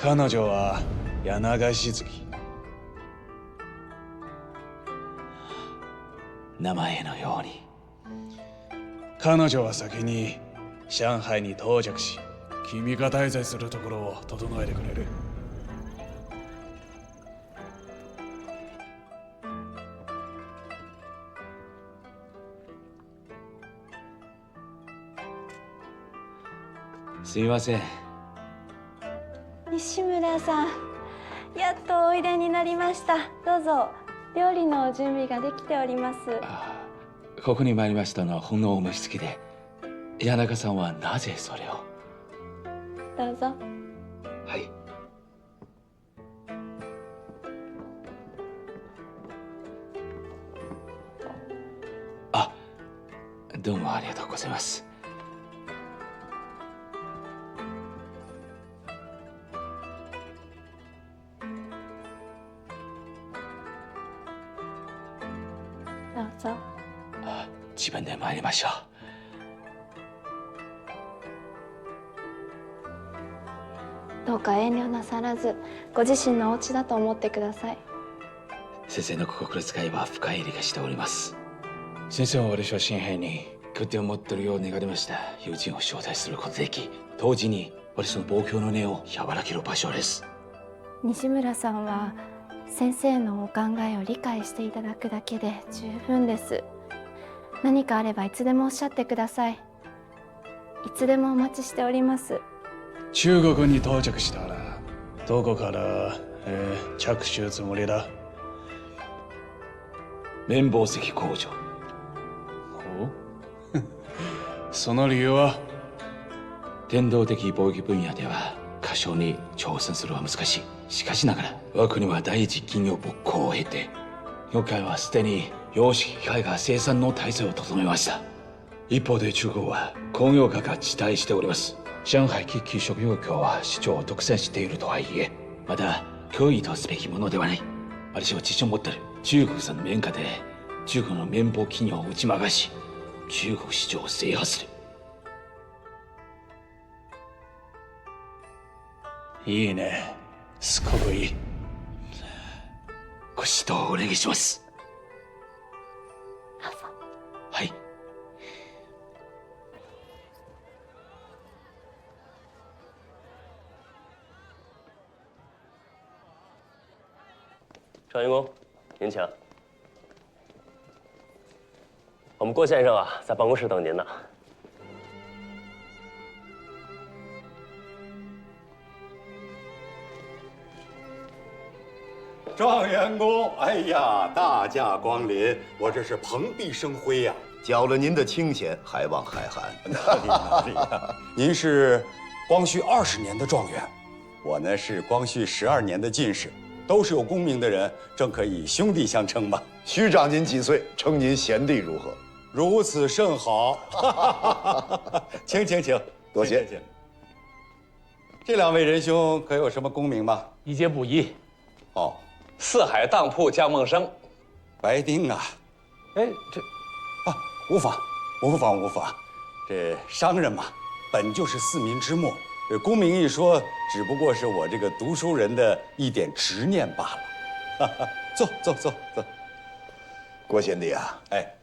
彼女は柳し月。名前のように。彼女は先に上海に到着し、君が滞在するところを整えてくれる。すみません。西村さん、やっとおいでになりました。どうぞ。料理の準備ができております。ここに参りましたのはほんの思いつきで、谷中さんはなぜそれを？どうぞ。はい。あ、どうもありがとうございます。どうぞ。自分で参りましょう。どうか遠慮なさらず、ご自身のお家だと思ってください。先生の心遣いは深い理解しております。先生は私は新兵に拠点を持っているよう願いました。友人を招待することでき、同時に私の望郷の根を和らげる場所です。西村さんは先生のお考えを理解していただくだけで十分です。何かあればいつでもおっしゃってください。いつでもお待ちしております。中国に到着したらどこから、着手つもりだ？綿紡石工場。おその理由は？伝統的貿易分野では過小に挑戦するは難しい。しかしながら我が国は第一企業勃興を経て、業界はすでに様式機械が生産の体制を整えました。一方で中国は工業化が遅滞しております。上海機器職業協は市場を独占しているとはいえ、まだ脅威とすべきものではない。私は自信を持っている。中国産の綿花で中国の綿棒企業を打ち負かし、中国市場を制覇する。いいね、すごくいい。ご指導をお願いします。どうぞ。はい。赵员工，您请。我们郭先生啊，在办公室等您呢。赵员工，哎呀，大驾光临，我这是蓬荜生辉呀！交了您的清闲，还望海涵。哪里呀？您是光绪20年的状元，我呢是光绪12年的进士，都是有功名的人，正可以兄弟相称嘛。虚长您几岁，称您贤弟如何？如此甚好。请，多谢。请。这两位仁兄可有什么功名吗？一介布衣。哦，四海当铺江梦生。白丁啊。哎，这啊，无妨。这商人嘛，本就是四民之末。这功名一说，只不过是我这个读书人的一点执念罢了。坐。郭贤弟啊，哎，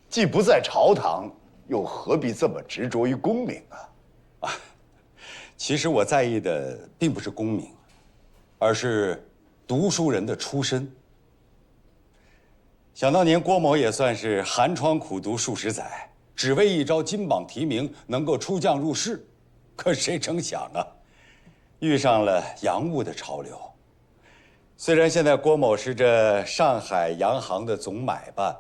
既不在朝堂，又何必这么执着于功名啊？其实我在意的并不是功名，而是读书人的出身。想当年，郭某也算是寒窗苦读数十载，只为一朝金榜题名，能够出将入仕。可谁成想啊，遇上了洋务的潮流。虽然现在郭某是这上海洋行的总买办，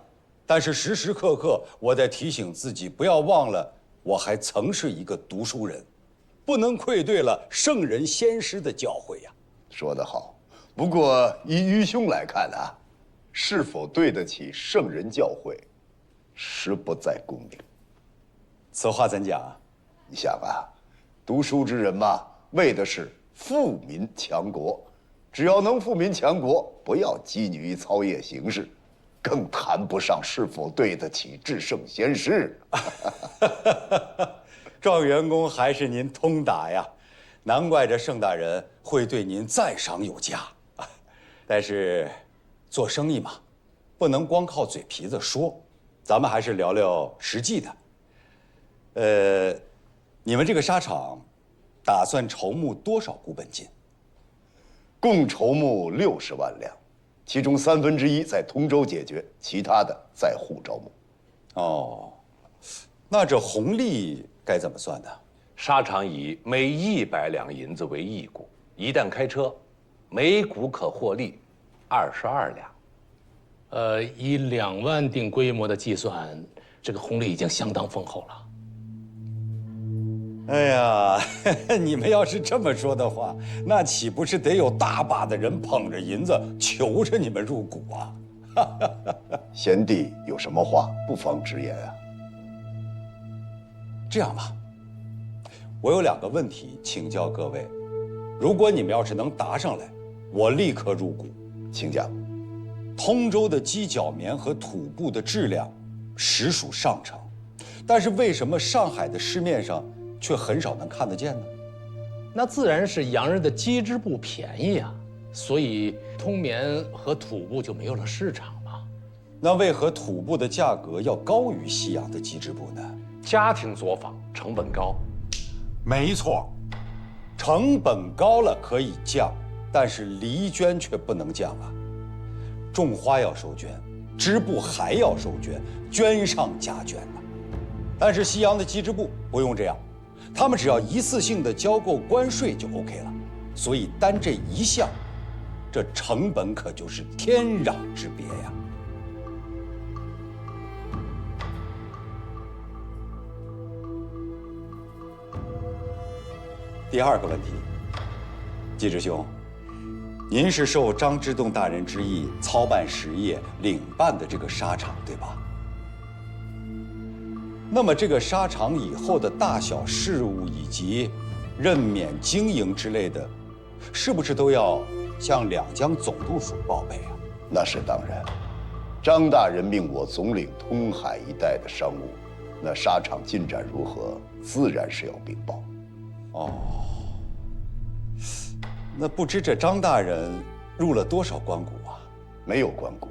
但是时时刻刻我在提醒自己，不要忘了我还曾是一个读书人，不能愧对了圣人先师的教诲呀。说得好，不过依愚兄来看啊，是否对得起圣人教诲，实不在功名。此话怎讲啊？你想啊，读书之人嘛，为的是富民强国。只要能富民强国，不要拘泥于操业形式，更谈不上是否对得起至圣先师。赵员工还是您通达呀，难怪这盛大人会对您赞赏有加。但是，做生意嘛，不能光靠嘴皮子说，咱们还是聊聊实际的。你们这个沙场，打算筹募多少股本金？共筹募60万两，其中1/3在通州解决，其他的在沪招募。哦，那这红利该怎么算呢？沙场以每100两银子为1股，一旦开车，每股可获利22两。以2万锭规模的计算，这个红利已经相当丰厚了。哎呀，你们要是这么说的话，那岂不是得有大把的人捧着银子求着你们入股啊？贤弟有什么话不妨直言啊。这样吧，我有2个问题请教各位，如果你们要是能答上来，我立刻入股。请讲。通州的鸡脚棉和土布的质量实属上乘，但是为什么上海的市面上却很少能看得见呢？那自然是洋人的鸡织布便宜啊，所以通棉和土布就没有了市场嘛。那为何土布的价格要高于西洋的鸡织布呢？家庭作坊成本高，没错，成本高了可以降，但是梨捐却不能降啊。种花要收捐，织布还要收捐，捐上加捐呐。但是西洋的鸡织布不用这样，他们只要一次性的交够关税就 OK 了。所以单这一项，这成本可就是天壤之别呀。第2个问题，季之兄，您是受张之洞大人之意操办实业、领办的这个沙场，对吧？那么这个沙场以后的大小事务以及任免经营之类的，是不是都要向两江总督府报备啊？那是当然。张大人命我总领通海一带的商务，那沙场进展如何，自然是要禀报。哦，那不知这张大人入了多少官股啊？没有官股，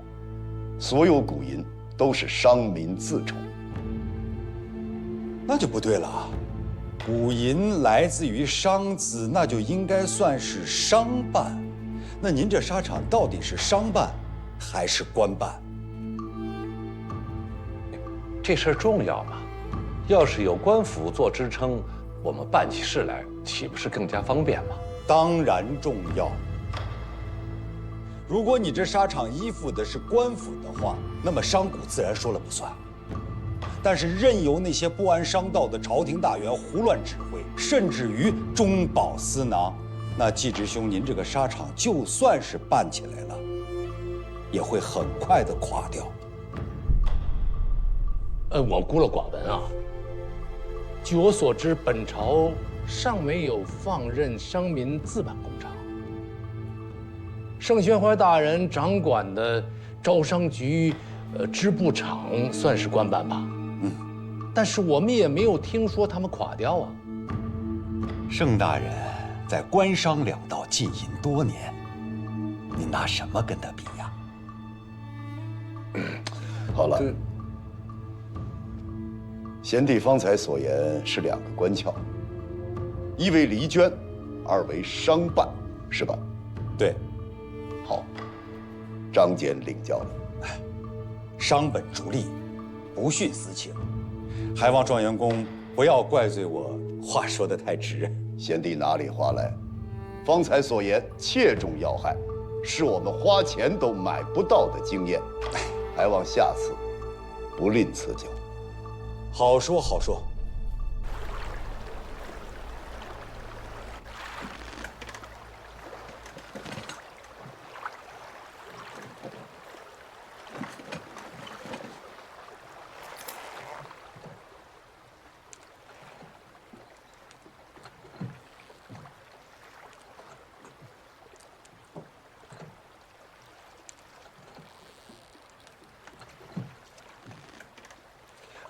所有股银都是商民自筹。那就不对了，股银来自于商资，那就应该算是商办。那您这沙场到底是商办还是官办？这事儿重要吗？要是有官府做支撑，我们办起事来岂不是更加方便吗？当然重要。如果你这沙场依附的是官府的话，那么商股自然说了不算。但是任由那些不谙商道的朝廷大员胡乱指挥，甚至于中饱私囊，那季直兄您这个沙场就算是办起来了，也会很快的垮掉。我孤陋寡闻啊。据我所知，本朝尚没有放任商民自办工厂。盛宣怀大人掌管的招商局、织布厂算是官办吧？但是我们也没有听说他们垮掉啊。盛大人在官商两道浸淫多年，你拿什么跟他比呀？好了，贤弟方才所言是2个关窍，一为离捐，2为商办，是吧？对，好，张简领教了。商本逐利，不徇私情，还望状元公不要怪罪我话说得太直。贤弟哪里话来？方才所言切中要害，是我们花钱都买不到的经验，还望下次不吝赐教。好说好说。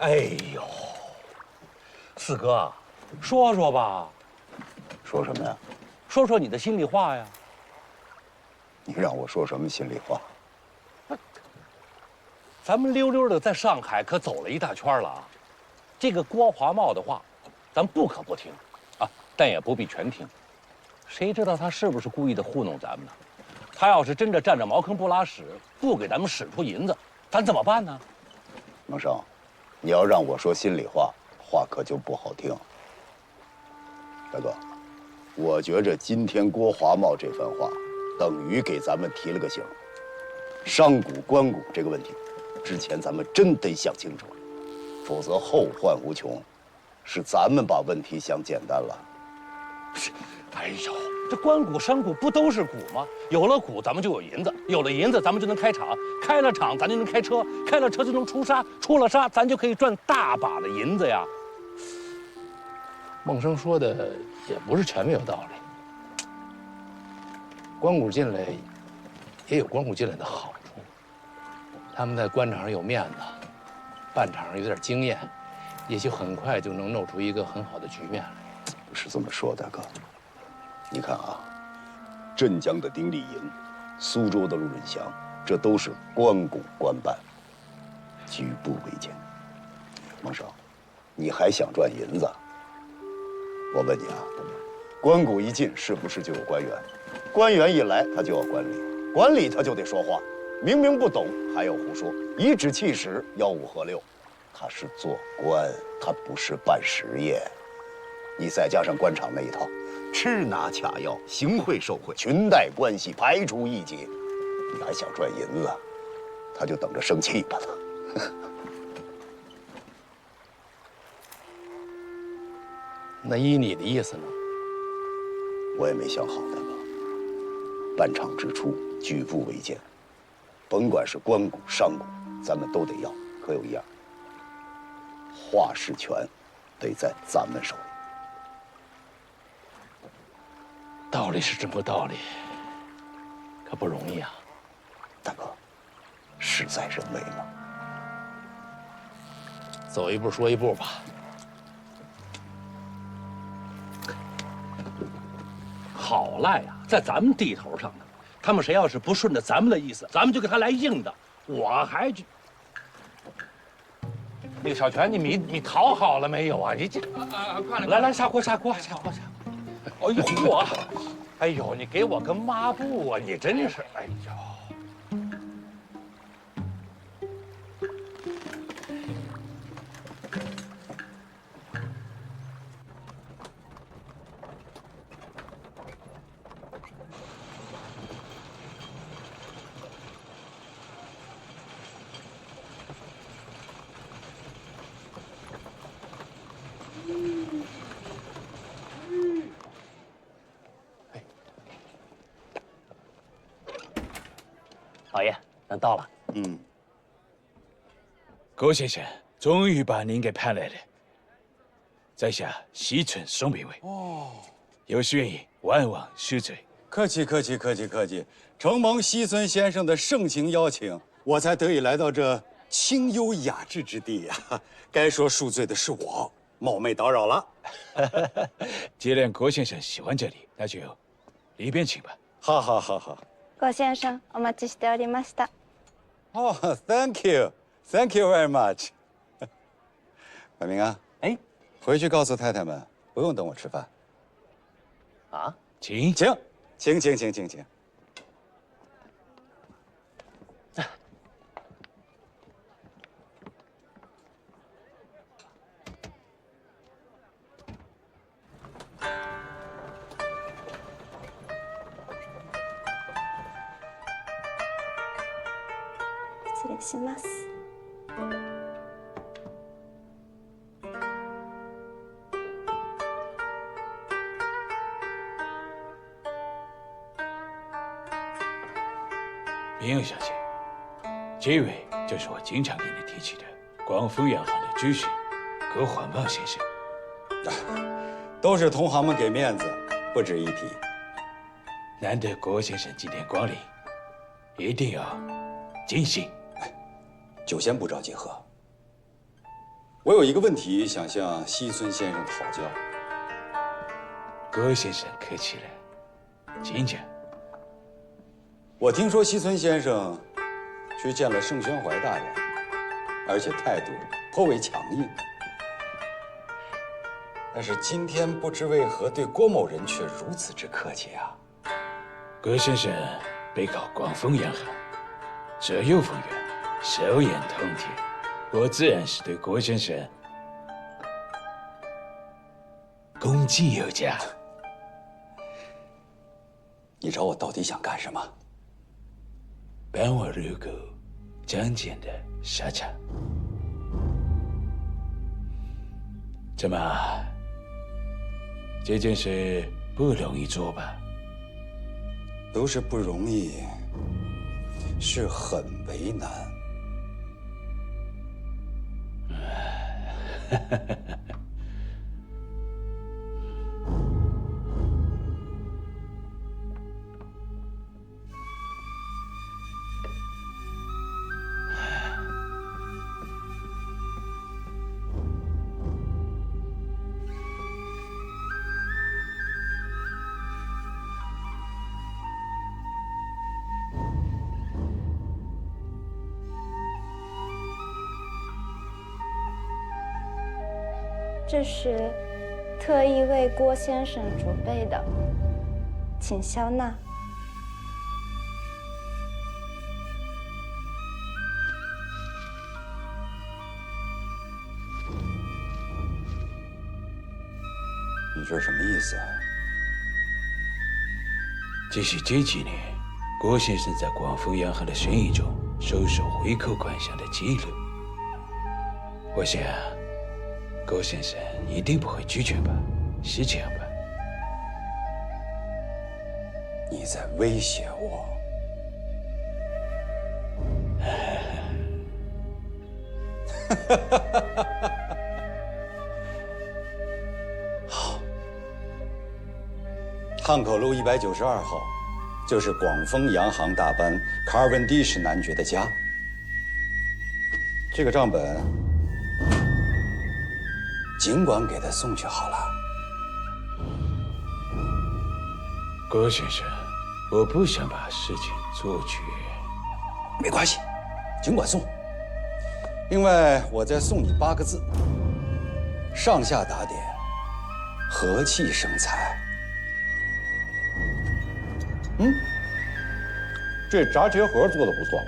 哎呦，四哥，说说吧，说什么呀？说说你的心里话呀。你让我说什么心里话？咱们溜溜的在上海可走了一大圈了啊。这个郭华茂的话，咱不可不听啊，但也不必全听。谁知道他是不是故意的糊弄咱们呢？他要是真的占着茅坑不拉屎，不给咱们使出银子，咱怎么办呢？孟生，你要让我说心里话，话可就不好听。大哥，我觉着今天郭华茂这番话，等于给咱们提了个醒。商贾官贾这个问题，之前咱们真得想清楚，否则后患无穷。是咱们把问题想简单了。哎呦，这官股商股不都是股吗？有了股，咱们就有银子；有了银子，咱们就能开厂；开了厂，咱就能开车；开了车就能出沙；出了沙，咱就可以赚大把的银子呀。孟生说的也不是全没有道理。官股进来，也有官股进来的好处。他们在官场上有面子，办场上有点经验，也许很快就能弄出一个很好的局面来。不是这么说，大哥。你看啊，镇江的丁立银，苏州的陆润祥，这都是官股官办，举步维艰。孟生，你还想赚银子？我问你啊，官股一进，是不是就有官员？官员一来，他就要管理，管理他就得说话，明明不懂还要胡说，颐指气使，吆五喝六。他是做官，他不是办实业。你再加上官场那一套，吃拿卡要，行贿受贿，裙带关系排除异己，你还想赚银子，他就等着生气吧他。那依你的意思呢？我也没想好，大哥。办厂之初，举步维艰，甭管是官股、商股，咱们都得要。可有一样，话事权得在咱们手里。道理是这么个道理，可不容易啊。大哥，事在人为嘛。走一步说一步吧。好赖呀，在咱们地头上呢。他们谁要是不顺着咱们的意思，咱们就给他来硬的。我还就那个小泉，你讨好了没有啊？你这来下锅。哎呦我，哎呦，你给我个抹布啊！你真是，哎呦。老爷，咱到了。郭先生终于把您给盼来了，在下西村松兵卫。哦，有事愿意万望恕罪。客气。承蒙西村先生的盛情邀请，我才得以来到这清幽雅致之地呀。该说恕罪的是我，冒昧打扰了。既然郭先生喜欢这里，那就里边请吧。好。郭先生，お待ちしておりました。哦，Thank you very much。百明啊，哎，回去告诉太太们，不用等我吃饭。啊，请。失礼します。明友小姐，这位就是我经常跟你提起的广丰洋行的主席郭华茂先生。都是同行们给面子，不值一提。难得郭先生今天光临，一定要尽兴。酒先不着急喝。我有一个问题想向西村先生讨教。郭先生客气了，请讲。我听说西村先生去见了盛宣怀大人，而且态度颇为强硬。但是今天不知为何对郭某人却如此之客气啊！郭先生背靠广丰洋行，左右逢源，手眼通天，我自然是对郭先生恭敬有加。你找我到底想干什么？帮我入股江简的沙场。怎么，这件事不容易做吧？不是不容易，是很为难。这是特意为郭先生准备的，请消纳。你这什么意思啊？这是这几年郭先生在广丰洋行的生意中收受回扣款项的记录。我想，郭先生一定不会拒绝吧？是这样吧？你在威胁我？好，汉口路192号，就是广丰洋行大班卡尔文迪什男爵的家。这个账本，尽管给他送去好了。郭先生，我不想把事情做绝。没关系，尽管送。另外，我再送你8个字：上下打点，和气生财。这炸茄盒做的不错。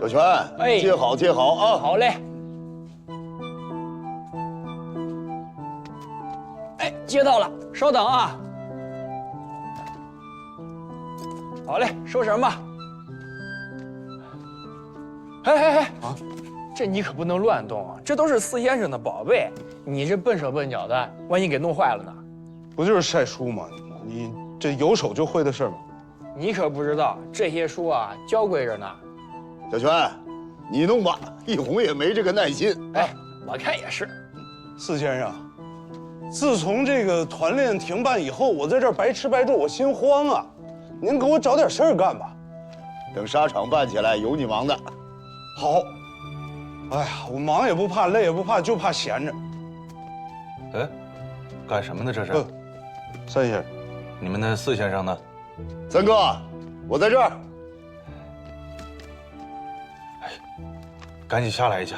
小泉，接好接好啊！好嘞。哎，接到了，稍等啊。好嘞，收绳吧。哎，啊，这你可不能乱动啊！这都是四先生的宝贝，你这笨手笨脚的，万一给弄坏了呢？不就是晒书吗？你这有手就会的事吗？你可不知道，这些书啊，娇贵着呢。小泉，你弄吧，一红也没这个耐心。哎，我看也是。四先生，自从这个团练停办以后，我在这儿白吃白住，我心慌啊！您给我找点事儿干吧。等沙场办起来，有你忙的。好。哎呀，我忙也不怕，累也不怕，就怕闲着。哎，干什么呢？这是？三先生，你们的四先生呢？三哥，我在这儿。赶紧下来一下，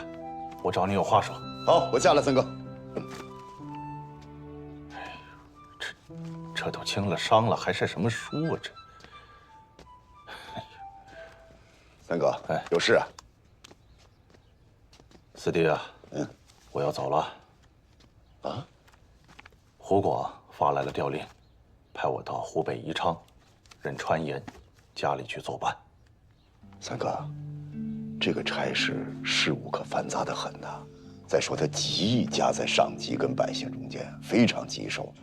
我找你有话说。好，我下来，三哥。这都轻了伤了，还是什么书啊？这，三哥，哎，有事啊？四弟啊，我要走了。啊？湖广发来了调令，派我到湖北宜昌，任川盐家里去作伴。三哥，这个差事事务可繁杂得很呐。再说他极易夹在上级跟百姓中间，非常棘手。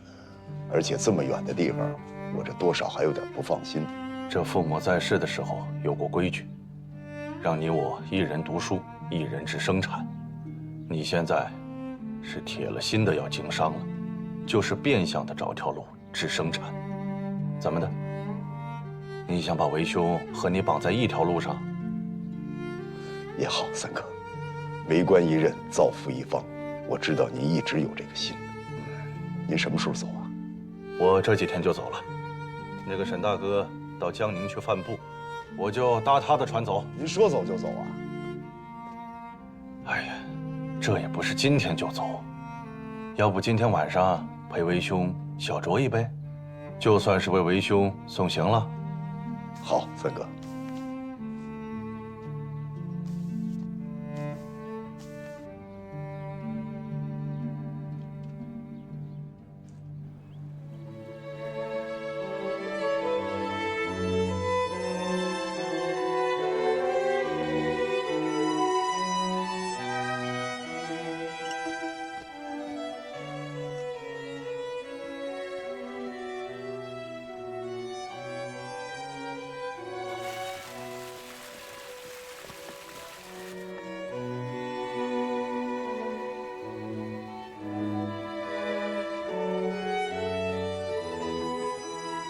而且这么远的地方，我这多少还有点不放心。这父母在世的时候有过规矩，让你我一人读书，一人治生产。你现在是铁了心的要经商了，就是变相的找条路治生产。怎么的？你想把为兄和你绑在一条路上？也好，三哥，为官一任，造福一方。我知道您一直有这个心。您什么时候走啊？我这几天就走了。那个沈大哥到江宁去贩布，我就搭他的船走。您说走就走啊？哎呀，这也不是今天就走。要不今天晚上陪为兄小酌一杯，就算是为为兄送行了。好，三哥。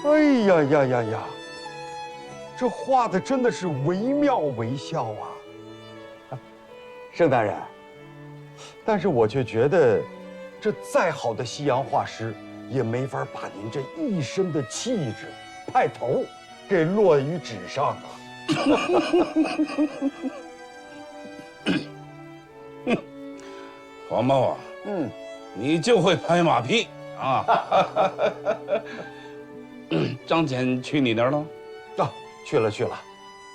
哎呀呀呀呀！这画的真的是惟妙惟肖啊，盛大人。但是我却觉得，这再好的西洋画师也没法把您这一身的气质、派头给落于纸上啊。黄毛啊，你就会拍马屁啊！张俭去你那儿了？啊，去了。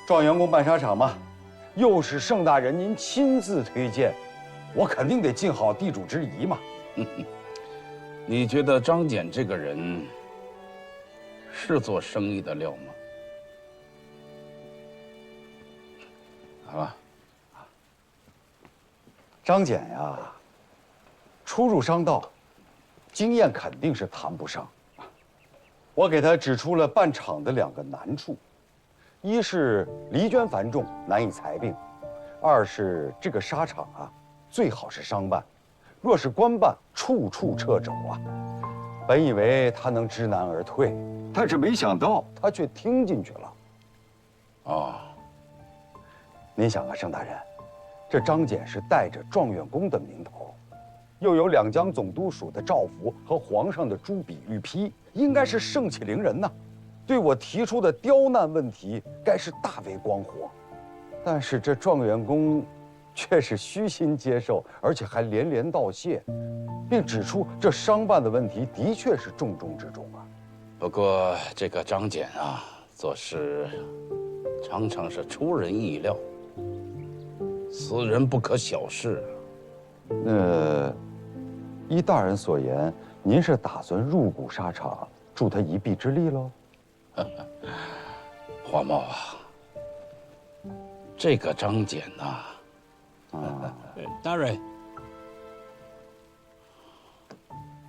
状元宫办沙场嘛，又是盛大人您亲自推荐，我肯定得尽好地主之谊嘛。你觉得张俭这个人是做生意的料吗？好了，张俭呀，初入商道，经验肯定是谈不上。我给他指出了办厂的2个难处，一是离捐繁重，难以裁并；二是这个沙场啊，最好是商办，若是官办，处处掣肘啊。本以为他能知难而退，但是没想到他却听进去了。哦，您想啊，盛大人，这张俭是带着状元宫的名头，又有两江总督署的诏符和皇上的朱笔御批，应该是盛气凌人呐。对我提出的刁难问题，该是大为光火。但是这状元宫却是虚心接受，而且还连连道谢，并指出这商办的问题的确是重中之重啊。不过这个张俭啊，做事常常是出人意料，此人不可小视。依大人所言，您是打算入股沙场，助他一臂之力喽？黄茂啊，这个张俭呐，大人，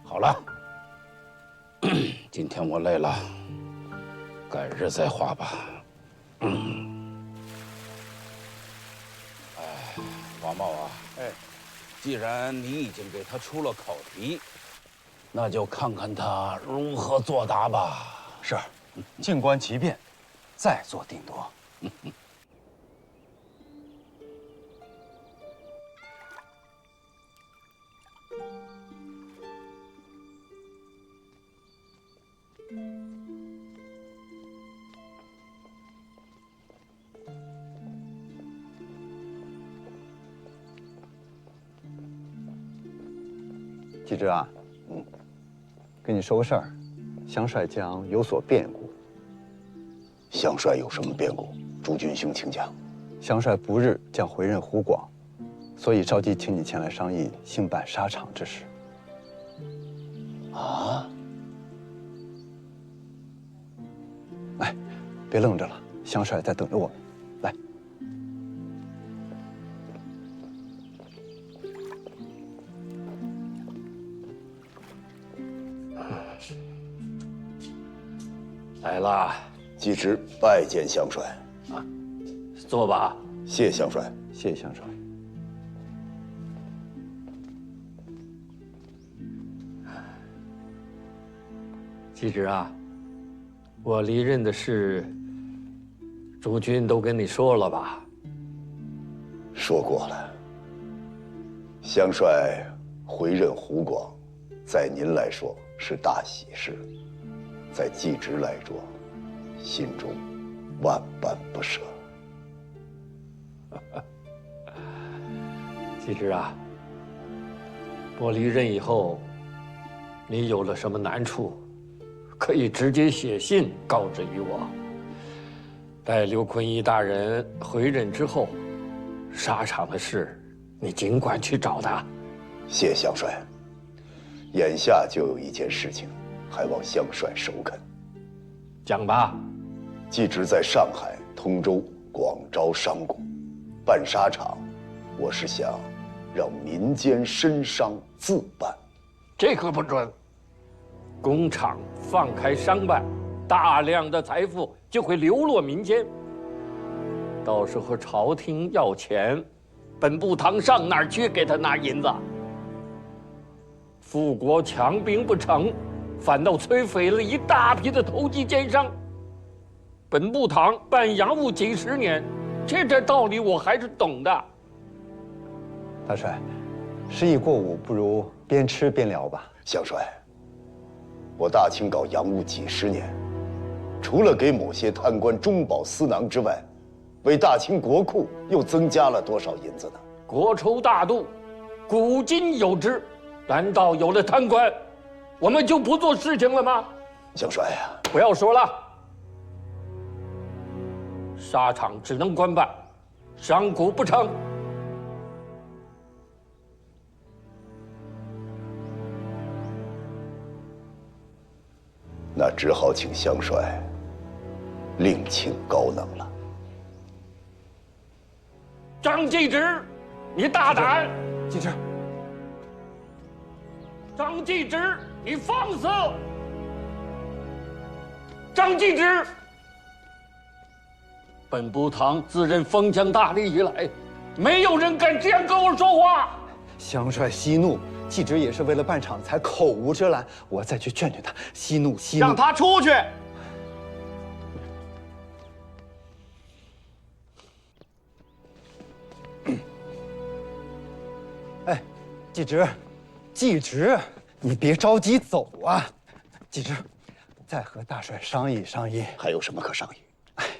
好了，今天我累了，改日再画吧。黄茂啊，既然你已经给他出了考题，那就看看他如何作答吧。是，静观其变，再做定夺。季之啊，跟你说个事儿，香帅将有所变故。香帅有什么变故？诸军兄请讲。香帅不日将回任湖广，所以召集请你前来商议兴办沙场之事。啊？哎，别愣着了，香帅在等着我们。来。来了，季直拜见香帅。坐吧。谢香帅。谢香帅。季直啊，我离任的事，诸君都跟你说了吧？说过了。香帅回任湖广，在您来说是大喜事，在季直来说，心中万般不舍。季直啊，我离任以后，你有了什么难处，可以直接写信告知于我。待刘坤一大人回任之后，沙场的事，你尽管去找他。谢香帅。眼下就有一件事情，还望香帅首肯。讲吧。季直在上海、通州广招商贾，办沙场，我是想让民间绅商自办。这可不准。工厂放开商办，大量的财富就会流落民间。到时候朝廷要钱，本部堂上哪儿去给他拿银子？富国强兵不成，反倒摧毁了一大批的投机奸商。本部堂办洋务几十年，这道理我还是懂的。大帅，时已过午，不如边吃边聊吧。香帅，我大清搞洋务几十年，除了给某些贪官中饱私囊之外，为大清国库又增加了多少银子呢？国仇大度，古今有之。难道有了贪官，我们就不做事情了吗？香帅呀，不要说了。沙场只能官办，商贾不成。那只好请香帅另请高能了。张继直，你大胆！继直，张继直，你放肆！张继直，本部堂自认封疆大吏以来，没有人敢这样跟我说话。香帅息怒，季直也是为了办场才口无遮拦，我再去劝劝他。息怒，息怒，让他出去。哎，季直，季直，你别着急走啊。季直，再和大帅商议商议。还有什么可商议？哎呀，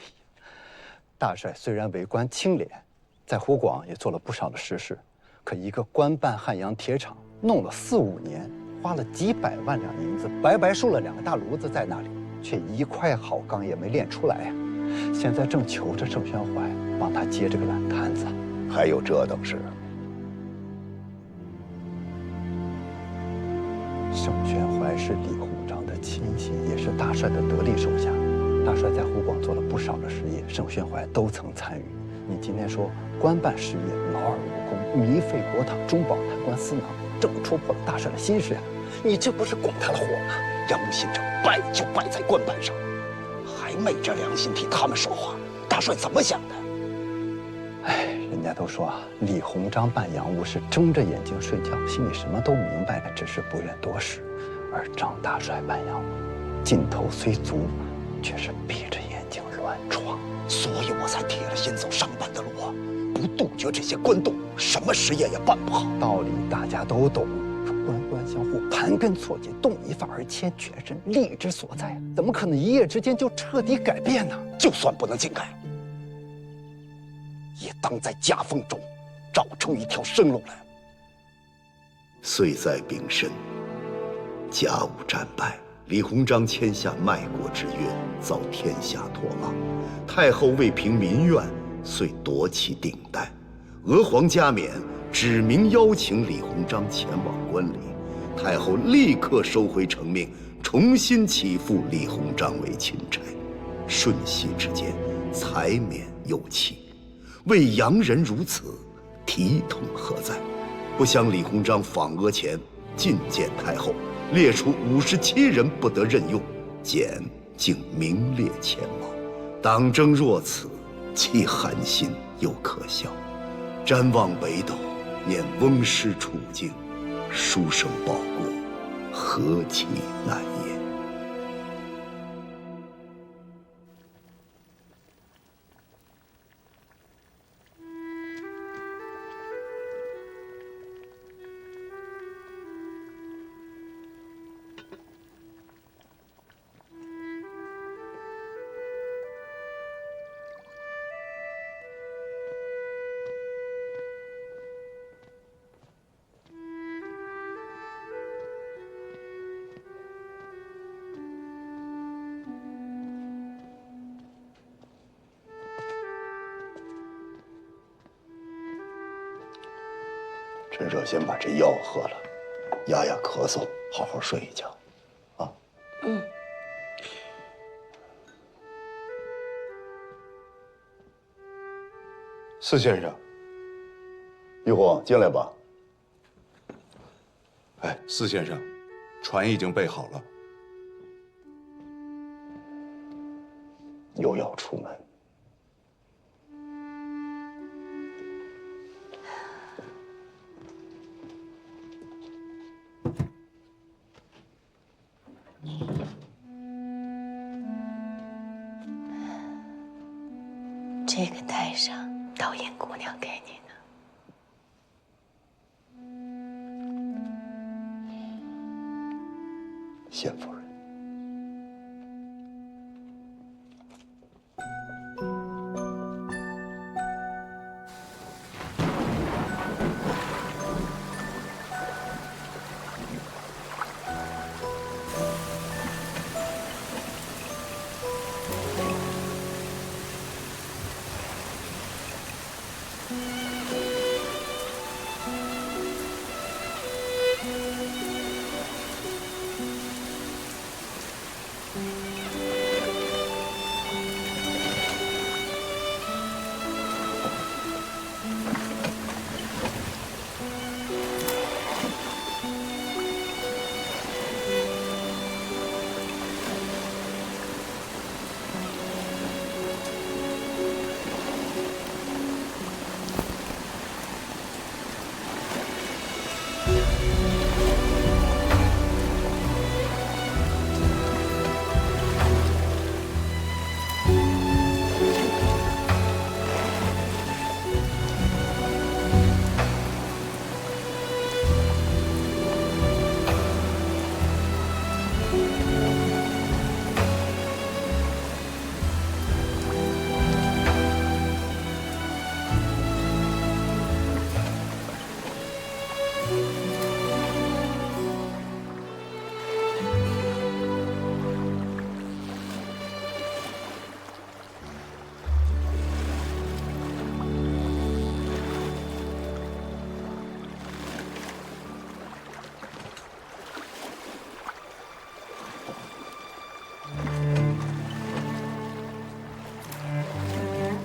大帅虽然为官清廉，在湖广也做了不少的实事，可一个官办汉阳铁厂，弄了4、5年，花了几百万两银子，白白竖了2个大炉子在那里，却一块好钢也没炼出来呀。现在正求着盛宣怀帮他接这个烂摊子。还有这等事？盛宣怀是李鸿章的亲信，也是大帅的得力手下。大帅在湖广做了不少的事业，盛宣怀都曾参与。你今天说官办事业劳而无功，糜费国帑，中饱贪官私囊，这不戳破了大帅的心事呀？你这不是拱他的火吗？杨务新政败就败在官办上，还昧着良心替他们说话，大帅怎么想的？哎，人家都说啊，李鸿章办洋务是睁着眼睛睡觉，心里什么都明白的，只是不愿多事；而张大帅办洋务，劲头虽足，却是闭着眼睛乱闯，所以我才铁了心走商办的路啊！不杜绝这些官动，什么事业也办不好。道理大家都懂，官官相护，盘根错节，动一发而牵全身，利之所在，怎么可能一夜之间就彻底改变呢？就算不能尽改，也当在夹缝中找出一条生路来。岁在丙申，甲午战败，李鸿章签下卖国之约，遭天下唾骂。太后为平民怨，遂夺其顶戴。娥皇加冕，指明邀请李鸿章前往观礼，太后立刻收回成命，重新起复李鸿章为钦差。瞬息之间，才免忧戚。为洋人如此，体统何在？不想李鸿章访阿前进谏太后，列出57人不得任用，简竟名列前茅。党争若此，既寒心又可笑。瞻望北斗，念翁师处境，书生报国，何其难也！陈舍先把这药喝了，压压咳嗽，好好睡一觉，啊。嗯。司先生，玉皇进来吧。哎，司先生，船已经备好了。又要出门。这个带上，导演姑娘给你的。谢夫人。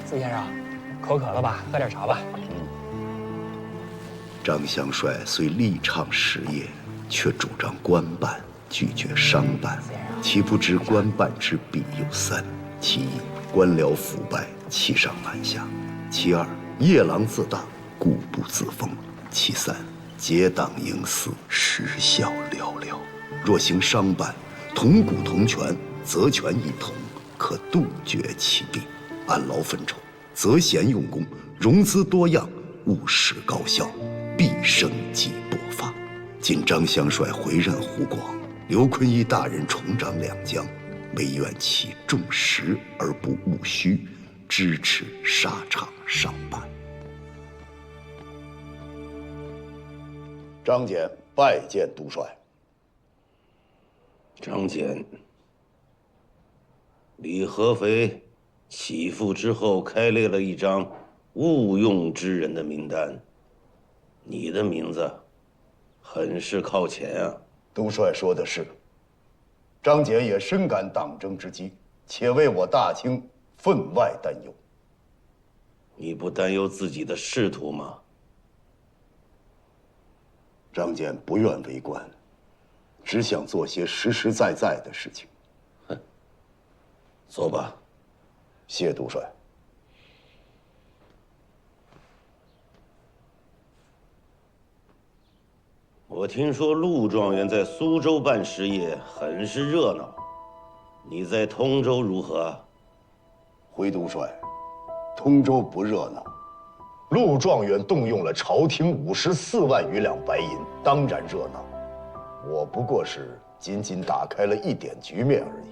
司先生，口渴了吧？喝点茶吧。张香帅虽力倡实业，却主张官办，拒绝商办。其不知官办之弊有三：其一，官僚腐败，欺上瞒下；其二，夜郎自大，固步自封；其三，结党营私，实效寥寥。若行商办，同股同权，责权一同，可杜绝其弊。按劳分酬，择贤用功，融资多样，务实高效，必生机勃发。今张香帅回任湖广，刘坤一大人重掌两江，唯愿其重实而不务虚，支持沙场商办。张简拜见督帅。张简，李合肥起复之后，开列了一张误用之人的名单，你的名字很是靠前啊。督帅说的是，张俭也深感党争之机，且为我大清分外担忧。你不担忧自己的仕途吗？张俭不愿为官，只想做些实实在在的事情。哼，走吧。谢督帅。我听说陆状元在苏州办事业很是热闹，你在通州如何？回督帅，通州不热闹。陆状元动用了朝廷54万余两白银，当然热闹。我不过是仅仅打开了一点局面而已。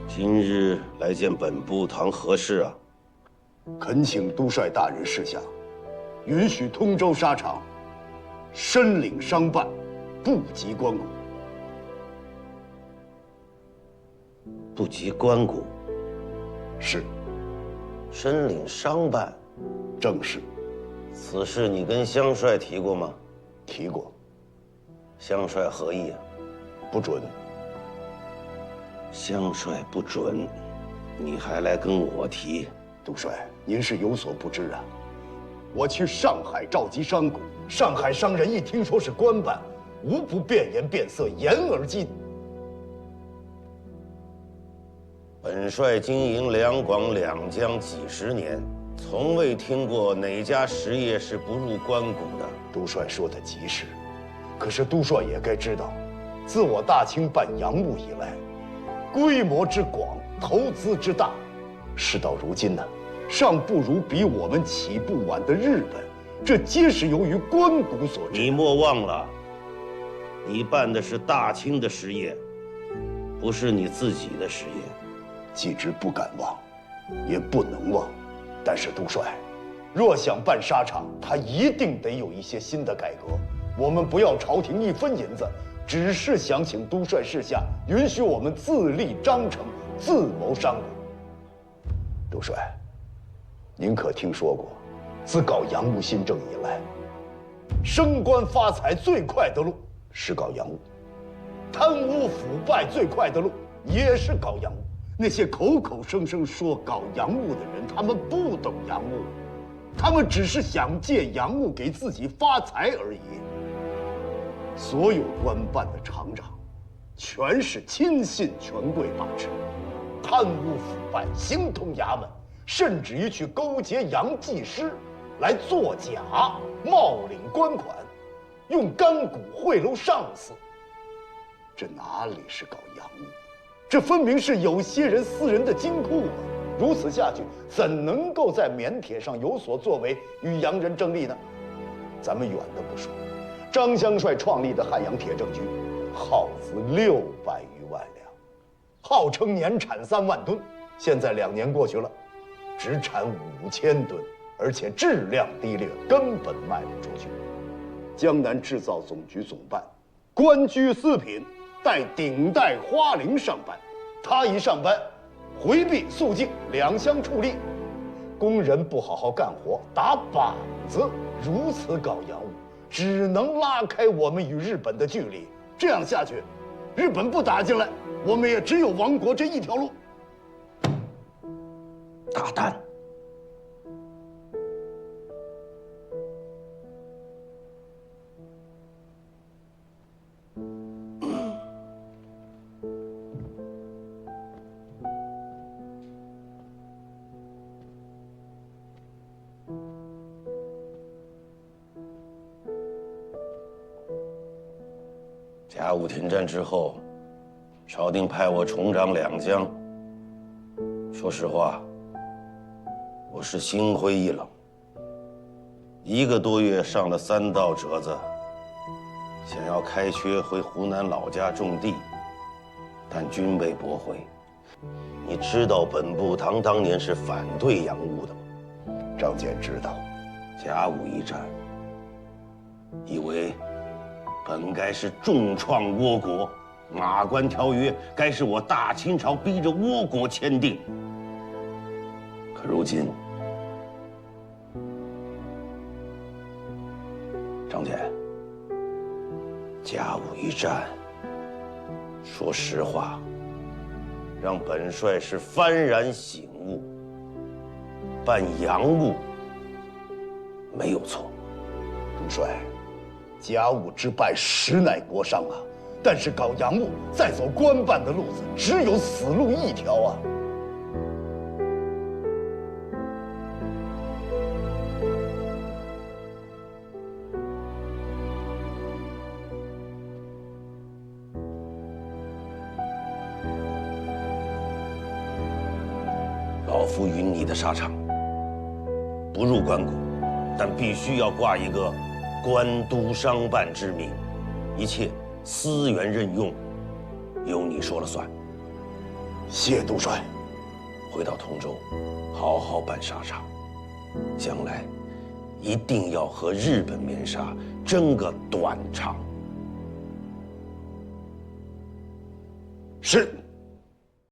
今日来见本部堂何事啊？恳请督帅大人示下，允许通州沙场申领商办，不及关谷。不及关谷。是。申领商办，正是。此事你跟乡帅提过吗？提过。乡帅何意啊？不准。乡帅不准，你还来跟我提？督帅，您是有所不知啊。我去上海召集商贾，上海商人一听说是官办，无不变颜变色，言而尽。本帅经营两广两江几十年，从未听过哪家实业是不入关谷的。督帅说的极是，可是督帅也该知道，自我大清办洋务以来，规模之广，投资之大，事到如今呢，尚不如比我们起步晚的日本，这皆是由于关谷所致。你莫忘了，你办的是大清的实业，不是你自己的实业。既知不敢忘，也不能忘。但是督帅，若想办沙场，他一定得有一些新的改革。我们不要朝廷一分银子，只是想请督帅示下，允许我们自立章程，自谋商贾。督帅，您可听说过，自搞洋务新政以来，升官发财最快的路是搞洋务，贪污腐败最快的路也是搞洋务。那些口口声声说搞洋务的人，他们不懂洋务，他们只是想借洋务给自己发财而已。所有官办的厂长，全是亲信权贵把持，贪污腐败形同衙门，甚至于去勾结洋技师来作假，冒领官款，用干股贿赂上司。这哪里是搞洋务？这分明是有些人私人的金库啊！如此下去，怎能够在缅铁上有所作为，与洋人争利呢？咱们远的不说，张香帅创立的汉阳铁政局，耗资600余万两，号称年产3万吨，现在2年过去了，只产5000吨，而且质量低劣，根本卖不出去。江南制造总局总办官居四品，待顶戴花翎上班，他一上班，回避肃静两相处立，工人不好好干活，打板子，如此搞洋务，只能拉开我们与日本的距离。这样下去，日本不打进来，我们也只有亡国这一条路。大胆！甲午停战之后，朝廷派我重掌两江。说实话，我是心灰意冷。1个多月上了3道折子，想要开缺回湖南老家种地，但均被驳回。你知道本部堂当年是反对洋务的吗？张俭知道。甲午一战，以为本该是重创倭国，马关条约该是我大清朝逼着倭国签订。可如今，战，说实话，让本帅是幡然醒悟，办洋务没有错。主帅，甲午之败实乃国殇啊！但是搞洋务，再走官办的路子，只有死路一条啊！老夫允你的沙场，不入关谷，但必须要挂一个官督商办之名，一切私员任用由你说了算。谢督帅。回到通州，好好办沙场，将来一定要和日本棉纱争个短长。是。